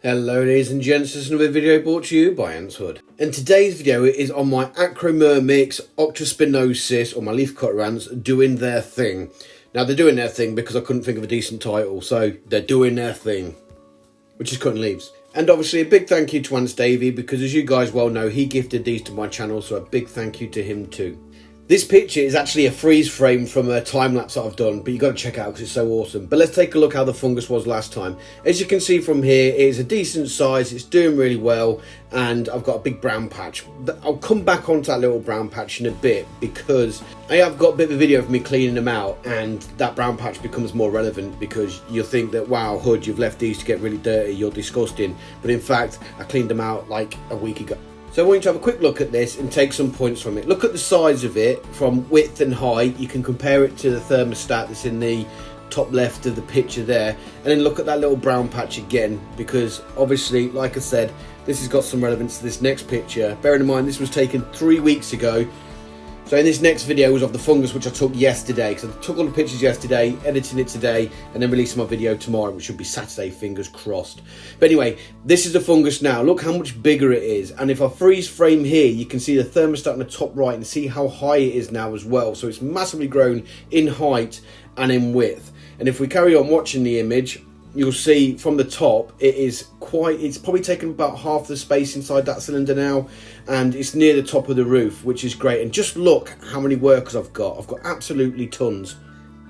Hello ladies and gents, this is another video brought to you by Ants Hood. And today's video is on my Acromymex Octopinosus, or my leafcutter ants, doing their thing. Now they're doing their thing because I couldn't think of a decent title, so they're doing their thing, which is cutting leaves. And obviously a big thank you to Ants Davey, because as you guys well know, he gifted these to my channel, so a big thank you to him too. This picture is actually a freeze frame from a time lapse that I've done, but you've got to check it out because it's so awesome. But let's take a look how the fungus was last time. As you can see from here, it is a decent size, it's doing really well, and I've got a big brown patch. I'll come back onto that little brown patch in a bit because I have got a bit of a video of me cleaning them out, and that brown patch becomes more relevant because you'll think that, wow, Hood, you've left these to get really dirty, you're disgusting. But in fact, I cleaned them out like a week ago. So I want you to have a quick look at this and take some points from it. Look at the size of it from width and height. You can compare it to the thermostat that's in the top left of the picture there. And then look at that little brown patch again, because obviously, like I said, this has got some relevance to this next picture. Bearing in mind, this was taken 3 weeks ago. So in this next video was of the fungus, which I took yesterday, because I took all the pictures yesterday, editing it today, and then releasing my video tomorrow, which should be Saturday, fingers crossed. But anyway, this is the fungus now. Look how much bigger it is. And if I freeze frame here, you can see the thermostat in the top right and see how high it is now as well. So it's massively grown in height and in width. And if we carry on watching the image, you'll see from the top it's probably taken about half the space inside that cylinder now, and it's near the top of the roof, which is great. And just look how many workers I've got absolutely tons.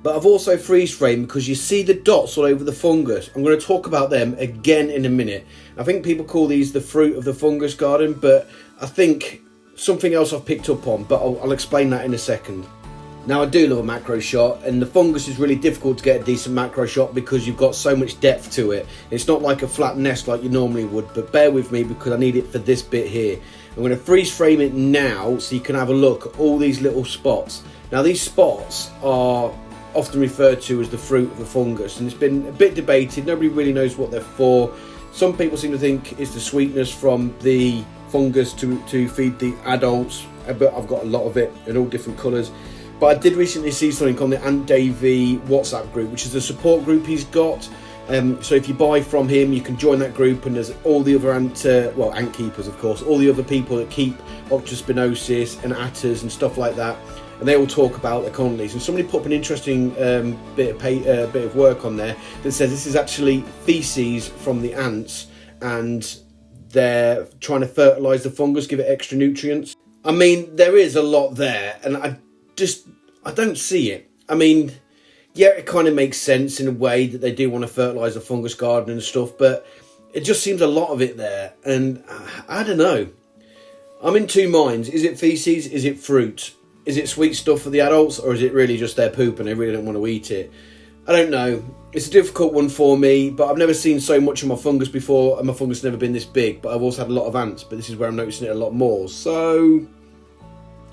But I've also freeze framed because you see the dots all over the fungus. I'm going to talk about them again in a minute. I think people call these the fruit of the fungus garden, but I think something else I've picked up on, but I'll explain that in a second. Now I do love a macro shot, and the fungus is really difficult to get a decent macro shot because you've got so much depth to it. It's not like a flat nest like you normally would, but bear with me because I need it for this bit here. I'm going to freeze frame it now so you can have a look at all these little spots. Now these spots are often referred to as the fruit of the fungus, and it's been a bit debated. Nobody really knows what they're for. Some people seem to think it's the sweetness from the fungus to feed the adults, but I've got a lot of it in all different colours. But I did recently see something on the Ants Davey WhatsApp group, which is the support group he's got. So if you buy from him, you can join that group, and there's all the other ant keepers, of course, all the other people that keep Octopinosus and atters and stuff like that, and they all talk about their colonies. And somebody put up an interesting bit of work on there that says this is actually feces from the ants, and they're trying to fertilise the fungus, give it extra nutrients. I mean, there is a lot there, and I don't see it. I mean, yeah, it kind of makes sense in a way that they do want to fertilise the fungus garden and stuff, but it just seems a lot of it there, and I don't know. I'm in two minds. Is it feces? Is it fruit? Is it sweet stuff for the adults, or is it really just their poop and they really don't want to eat it? I don't know. It's a difficult one for me, but I've never seen so much of my fungus before, and my fungus has never been this big, but I've also had a lot of ants, but this is where I'm noticing it a lot more, so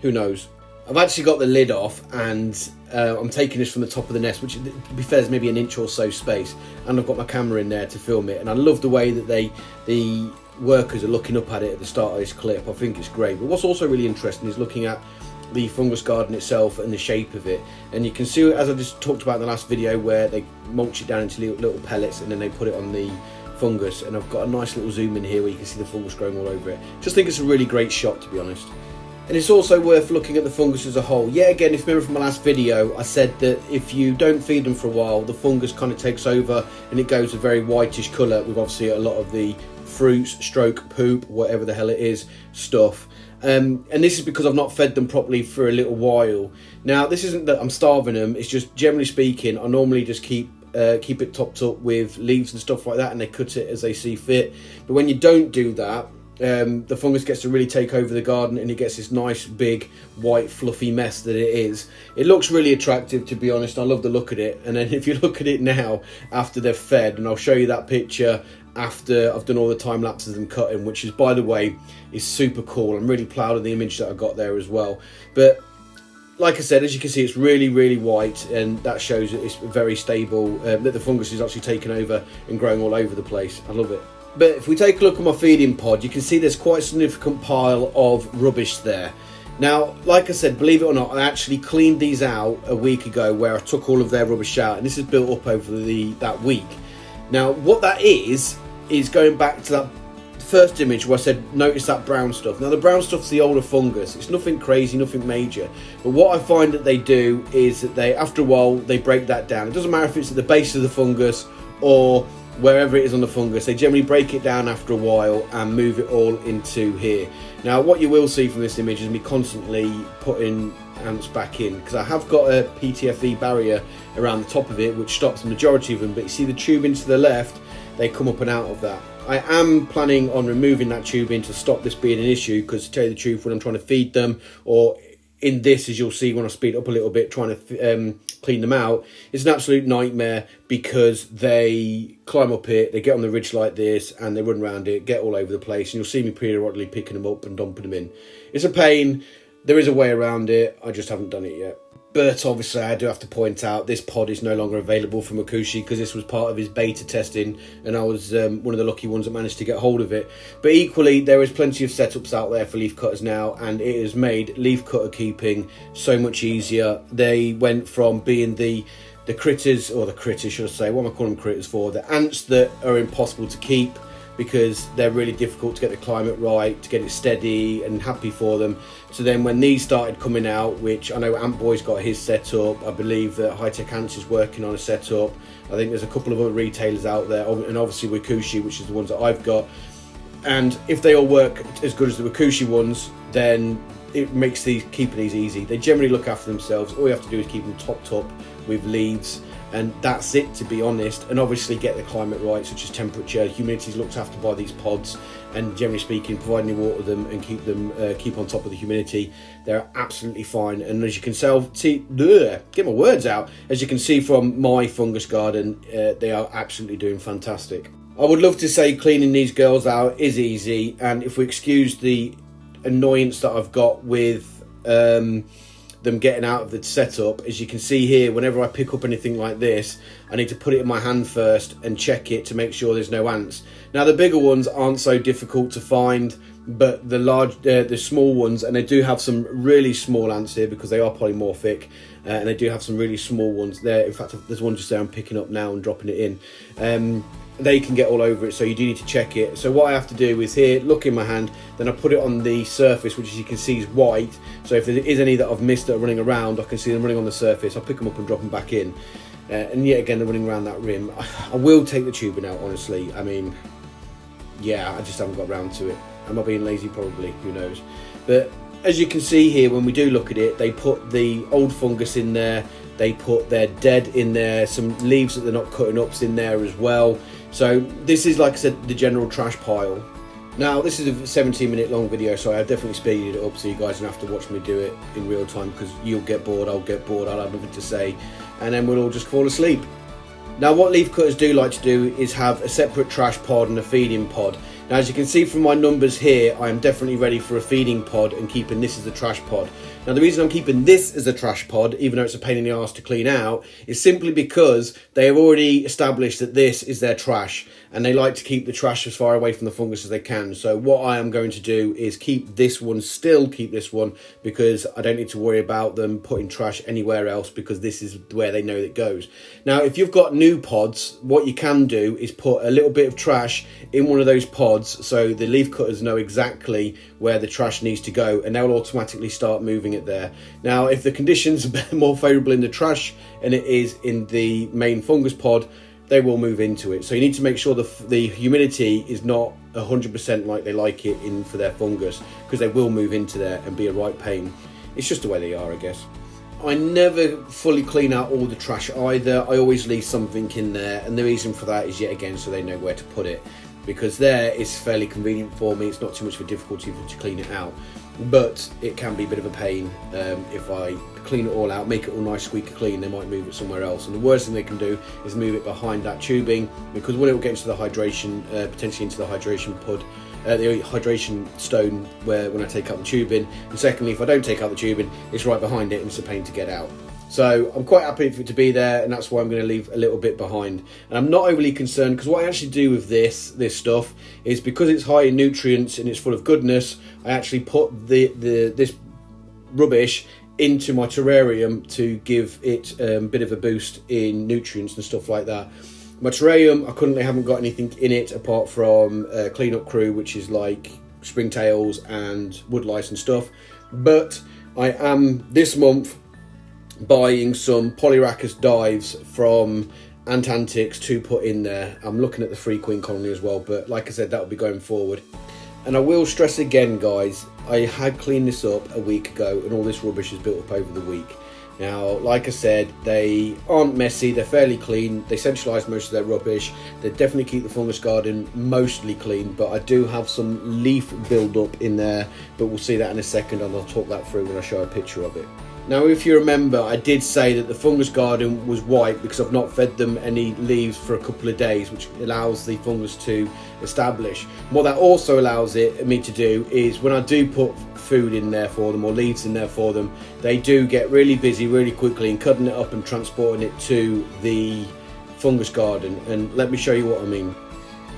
who knows? I've actually got the lid off, and I'm taking this from the top of the nest, which to be fair is maybe an inch or so space, and I've got my camera in there to film it, and I love the way that the workers are looking up at it at the start of this clip. I think it's great. But what's also really interesting is looking at the fungus garden itself and the shape of it, and you can see, as I just talked about in the last video, where they mulch it down into little pellets and then they put it on the fungus, and I've got a nice little zoom in here where you can see the fungus growing all over it. Just think it's a really great shot, to be honest. And it's also worth looking at the fungus as a whole. Yeah, again, if you remember from my last video, I said that if you don't feed them for a while, the fungus kind of takes over and it goes a very whitish colour with obviously a lot of the fruits, stroke, poop, whatever the hell it is, stuff. And this is because I've not fed them properly for a little while. Now, this isn't that I'm starving them, it's just generally speaking, I normally just keep it topped up with leaves and stuff like that, and they cut it as they see fit. But when you don't do that, the fungus gets to really take over the garden, and it gets this nice big white fluffy mess that it is. It looks really attractive, to be honest. I love the look at it. And then if you look at it now after they're fed, and I'll show you that picture after I've done all the time lapses and cutting, which is, by the way, is super cool. I'm really proud of the image that I got there as well. But like I said, as you can see, it's really, really white, and that shows that it's very stable, that the fungus is actually taking over and growing all over the place. I love it. But if we take a look at my feeding pod, you can see there's quite a significant pile of rubbish there. Now, like I said, believe it or not, I actually cleaned these out a week ago, where I took all of their rubbish out, and this is built up over that week. Now, what that is is going back to that first image where I said notice that brown stuff. Now the brown stuff's the older fungus. It's nothing crazy, nothing major, but what I find that they do is that they, after a while, they break that down. It doesn't matter if it's at the base of the fungus or wherever it is on the fungus, they generally break it down after a while and move it all into here. Now what you will see from this image is me constantly putting ants back in, because I have got a PTFE barrier around the top of it which stops the majority of them, but you see the tubing to the left, they come up and out of that. I am planning on removing that tubing to stop this being an issue, because to tell you the truth, when I'm trying to feed them, or in this, as you'll see when I speed up a little bit trying to clean them out, it's an absolute nightmare, because they climb up it, they get on the ridge like this and they run around it, get all over the place, and you'll see me periodically picking them up and dumping them in. It's a pain. There is a way around it, I just haven't done it yet. But obviously I do have to point out this pod is no longer available from Wakooshi, because this was part of his beta testing and I was one of the lucky ones that managed to get hold of it. But equally, there is plenty of setups out there for leaf cutters now, and it has made leaf cutter keeping so much easier. They went from being the critters, or the critters should I say, what am I calling them critters for? The ants that are impossible to keep, because they're really difficult to get the climate right, to get it steady and happy for them. So then when these started coming out, which I know Ant Boy's got his set up, I believe that High Tech Ants is working on a setup, I think there's a couple of other retailers out there, and obviously Wakooshi, which is the ones that I've got. And if they all work as good as the Wakooshi ones, then it makes keeping these easy. They generally look after themselves. All you have to do is keep them topped up with leaves, and that's it, to be honest. And obviously get the climate right, such as temperature, humidity is looked after by these pods, and generally speaking, providing you water them and keep on top of the humidity, they're absolutely fine. And as you can get my words out, as you can see from my fungus garden, they are absolutely doing fantastic. I would love to say cleaning these girls out is easy, and if we excuse the annoyance that I've got with them getting out of the setup, as you can see here, whenever I pick up anything like this, I need to put it in my hand first and check it to make sure there's no ants. Now the bigger ones aren't so difficult to find, but the small ones, and they do have some really small ants here because they are polymorphic, and they do have some really small ones there. In fact, there's one just there I'm picking up now and dropping it in. They can get all over it, so you do need to check it. So what I have to do is here, look in my hand, then I put it on the surface, which as you can see is white. So if there is any that I've missed that are running around, I can see them running on the surface. I'll pick them up and drop them back in. And yet again, they're running around that rim. I will take the tubing out, honestly. I mean, yeah, I just haven't got around to it. Am I being lazy? Probably, who knows. But as you can see here, when we do look at it, they put the old fungus in there, they put their dead in there, some leaves that they're not cutting up's in there as well. So this is, like I said, the general trash pile. Now this is a 17-minute long video, so I definitely speeded it up so you guys don't have to watch me do it in real time, because you'll get bored, I'll get bored, I'll have nothing to say, and then we'll all just fall asleep. Now what leaf cutters do like to do is have a separate trash pod and a feeding pod. Now as you can see from my numbers here, I am definitely ready for a feeding pod and keeping this as a trash pod. Now the reason I'm keeping this as a trash pod, even though it's a pain in the arse to clean out, is simply because they have already established that this is their trash, and they like to keep the trash as far away from the fungus as they can. So what I am going to do is keep this one, because I don't need to worry about them putting trash anywhere else, because this is where they know it goes. Now if you've got new pods, what you can do is put a little bit of trash in one of those pods, so the leaf cutters know exactly where the trash needs to go, and they'll automatically start moving it there. Now if the conditions are more favourable in the trash and it is in the main fungus pod, they will move into it. So you need to make sure the humidity is not 100% like they like it in for their fungus, because they will move into there and be a right pain. It's just the way they are, I guess. I never fully clean out all the trash either. I always leave something in there, and the reason for that is, yet again, so they know where to put it, because there is fairly convenient for me. It's not too much of a difficulty to clean it out, but it can be a bit of a pain if I clean it all out, make it all nice squeaky clean. They might move it somewhere else, and the worst thing they can do is move it behind that tubing, because when it will get into the hydration, potentially into the hydration pod, the hydration stone, when I take out the tubing, and secondly, if I don't take out the tubing, it's right behind it and it's a pain to get out. So I'm quite happy for it to be there, and that's why I'm going to leave a little bit behind. And I'm not overly concerned, because what I actually do with this stuff is, because it's high in nutrients and it's full of goodness, I actually put this rubbish into my terrarium to give it a bit of a boost in nutrients and stuff like that. My terrarium, I currently haven't got anything in it apart from cleanup crew, which is like springtails and woodlice and stuff. But I am this month buying some Polyrhacus dives from Antantics to put in there. I'm looking at the free queen colony as well, but like I said, that will be going forward. And I will stress again, guys, I had cleaned this up a week ago and all this rubbish is built up over the week. Now, like I said, they aren't messy, they're fairly clean, they centralise most of their rubbish, they definitely keep the fungus garden mostly clean, but I do have some leaf build up in there, but we'll see that in a second and I'll talk that through when I show a picture of it. Now, if you remember, I did say that the fungus garden was white because I've not fed them any leaves for a couple of days, which allows the fungus to establish. What that also allows me to do is when I do put food in there for them or leaves in there for them, they do get really busy really quickly in cutting it up and transporting it to the fungus garden. And let me show you what I mean.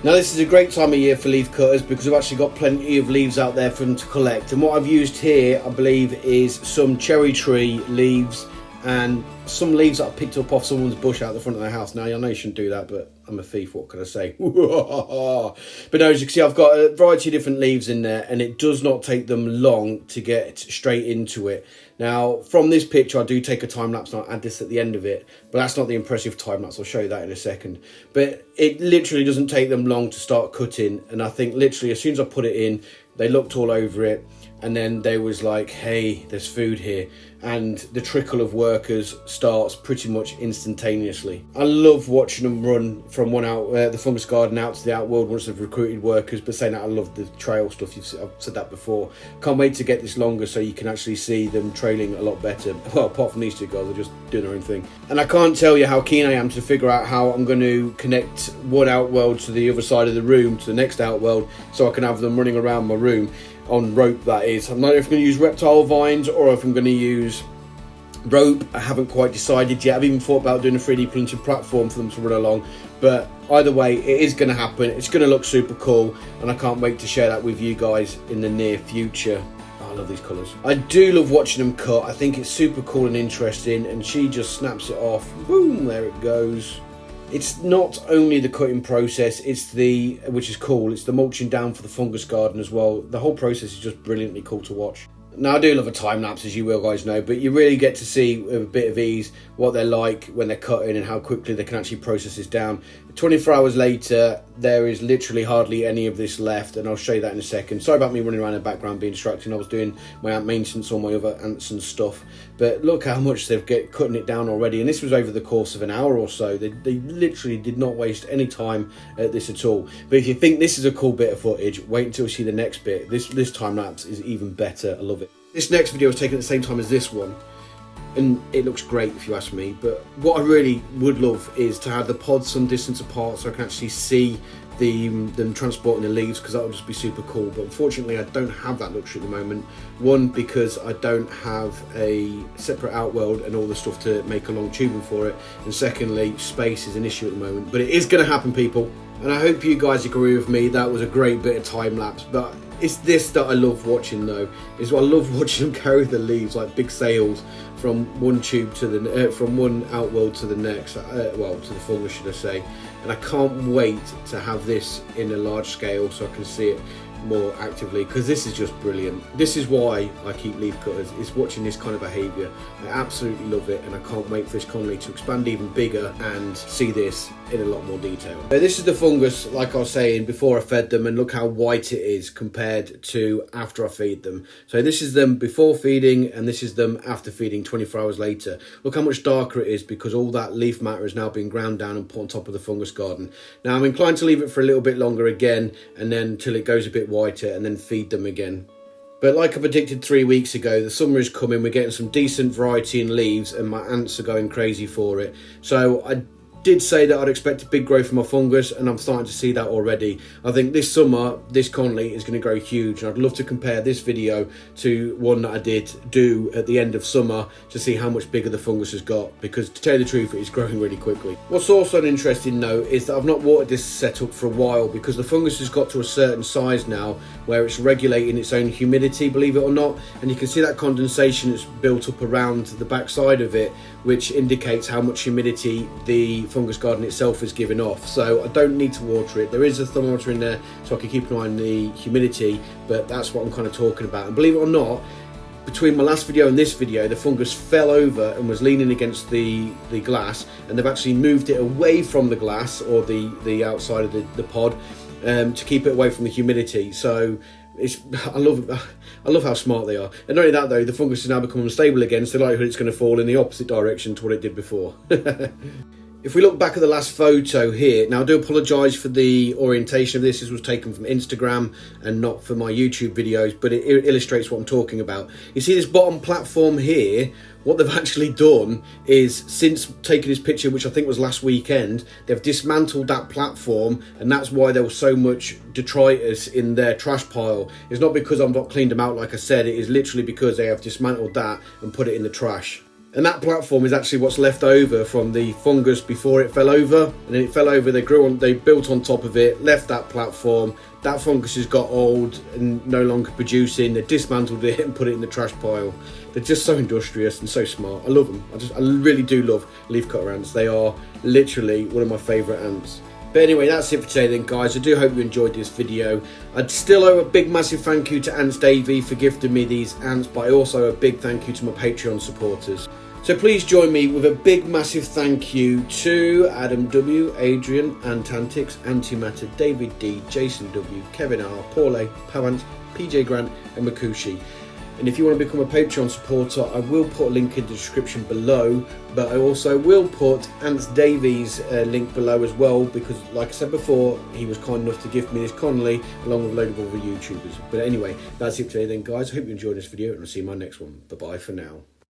Now, this is a great time of year for leaf cutters because I've actually got plenty of leaves out there for them to collect. And what I've used here, I believe, is some cherry tree leaves and some leaves that I picked up off someone's bush out the front of their house. Now, I know you shouldn't do that, but I'm a thief, what can I say? But no, as you can see, I've got a variety of different leaves in there and it does not take them long to get straight into it. Now, from this picture, I do take a time lapse and I'll add this at the end of it, but that's not the impressive time lapse. I'll show you that in a second. But it literally doesn't take them long to start cutting. And I think literally as soon as I put it in, they looked all over it. And then they was like, hey, there's food here. And the trickle of workers starts pretty much instantaneously. I love watching them run from the fungus garden out to the outworld once they've recruited workers. But saying that, I love the trail stuff. I've said that before. Can't wait to get this longer so you can actually see them trailing a lot better. Well, apart from these two guys, they're just doing their own thing. And I can't tell you how keen I am to figure out how I'm going to connect one outworld to the other side of the room, to the next outworld, so I can have them running around my room. On rope, that is. I'm not sure if I'm going to use reptile vines or if I'm going to use rope. I haven't quite decided yet. I've even thought about doing a 3D printed platform for them to run along, but either way, it is going to happen. It's going to look super cool and I can't wait to share that with you guys in the near future. Oh, I love these colours. I do love watching them cut. I think it's super cool and interesting, and she just snaps it off. Boom, there it goes. It's not only the cutting process, which is cool, it's the mulching down for the fungus garden as well. The whole process is just brilliantly cool to watch. Now, I do love a time lapse, as you will guys know, but you really get to see with a bit of ease what they're like when they're cutting and how quickly they can actually process this down. 24 hours later, there is literally hardly any of this left, and I'll show you that in a second. Sorry about me running around in the background being distracted. I was doing my ant maintenance on my other ants and stuff, but look how much they've cutting it down already, and this was over the course of an hour or so. They literally did not waste any time at this at all. But if you think this is a cool bit of footage, wait until you see the next bit. This time lapse is even better. I love it. This next video was taken at the same time as this one, and it looks great if you ask me, but what I really would love is to have the pods some distance apart so I can actually see them transporting the leaves, because that would just be super cool. But unfortunately I don't have that luxury at the moment. One, because I don't have a separate outworld and all the stuff to make a long tubing for it, and secondly, space is an issue at the moment. But it is going to happen, people, and I hope you guys agree with me. That was a great bit of time lapse, but it's this that I love watching though, is I love watching them carry the leaves like big sails from one tube to the from one outworld to the next, well, to the fungus, should I say. And I can't wait to have this in a large scale so I can see it more actively, because this is just brilliant. This is why I keep leaf cutters, is watching this kind of behaviour. I absolutely love it, and I can't wait for this colony to expand even bigger and see this in a lot more detail. Now, this is the fungus, like I was saying, before I fed them, and look how white it is compared to after I feed them. So this is them before feeding, and this is them after feeding 24 hours later. Look how much darker it is, because all that leaf matter has now been ground down and put on top of the fungus garden. Now I'm inclined to leave it for a little bit longer again, and then until it goes a bit whiter, and then feed them again. But like I predicted 3 weeks ago, the summer is coming, we're getting some decent variety in leaves, and my ants are going crazy for it. So I did say that I'd expect a big growth from my fungus, and I'm starting to see that already. I think this summer, this colony is going to grow huge, and I'd love to compare this video to one that I did do at the end of summer to see how much bigger the fungus has got, because to tell you the truth, it is growing really quickly. What's also an interesting note is that I've not watered this setup for a while, because the fungus has got to a certain size now where it's regulating its own humidity, believe it or not, and you can see that condensation that's built up around the backside of it, which indicates how much humidity the fungus garden itself is giving off. So I don't need to water it. There is a thermometer in there so I can keep an eye on the humidity, but that's what I'm kind of talking about. And believe it or not, between my last video and this video, the fungus fell over and was leaning against the glass, and they've actually moved it away from the glass or the outside of the pod to keep it away from the humidity. So I love how smart they are. And not only that though, the fungus has now become unstable again, so the likelihood it's going to fall in the opposite direction to what it did before. If we look back at the last photo here, now I do apologise for the orientation of this. This was taken from Instagram and not for my YouTube videos, but it illustrates what I'm talking about. You see this bottom platform here, what they've actually done is, since taking this picture, which I think was last weekend, they've dismantled that platform, and that's why there was so much detritus in their trash pile. It's not because I've not cleaned them out like I said, it is literally because they have dismantled that and put it in the trash. And that platform is actually what's left over from the fungus before it fell over. And then it fell over, they built on top of it, left that platform. That fungus has got old and no longer producing. They dismantled it and put it in the trash pile. They're just so industrious and so smart. I love them. I really do love leafcutter ants. They are literally one of my favourite ants. But anyway, that's it for today then, guys. I do hope you enjoyed this video. I'd still owe a big massive thank you to Ants Davey for gifting me these ants, but I also owe a big thank you to my Patreon supporters. So please join me with a big massive thank you to Adam W, Adrian, Antantix, Anty Matters, David D, Jason W, Kevin R, Paul A, Pawant, PJGrant and Wakooshi. And if you want to become a Patreon supporter, I will put a link in the description below, but I also will put Ants Davey's link below as well, because like I said before, he was kind enough to give me this kindly, along with a load of other YouTubers. But anyway, that's it today then, guys. I hope you enjoyed this video, and I'll see you in my next one. Bye bye for now.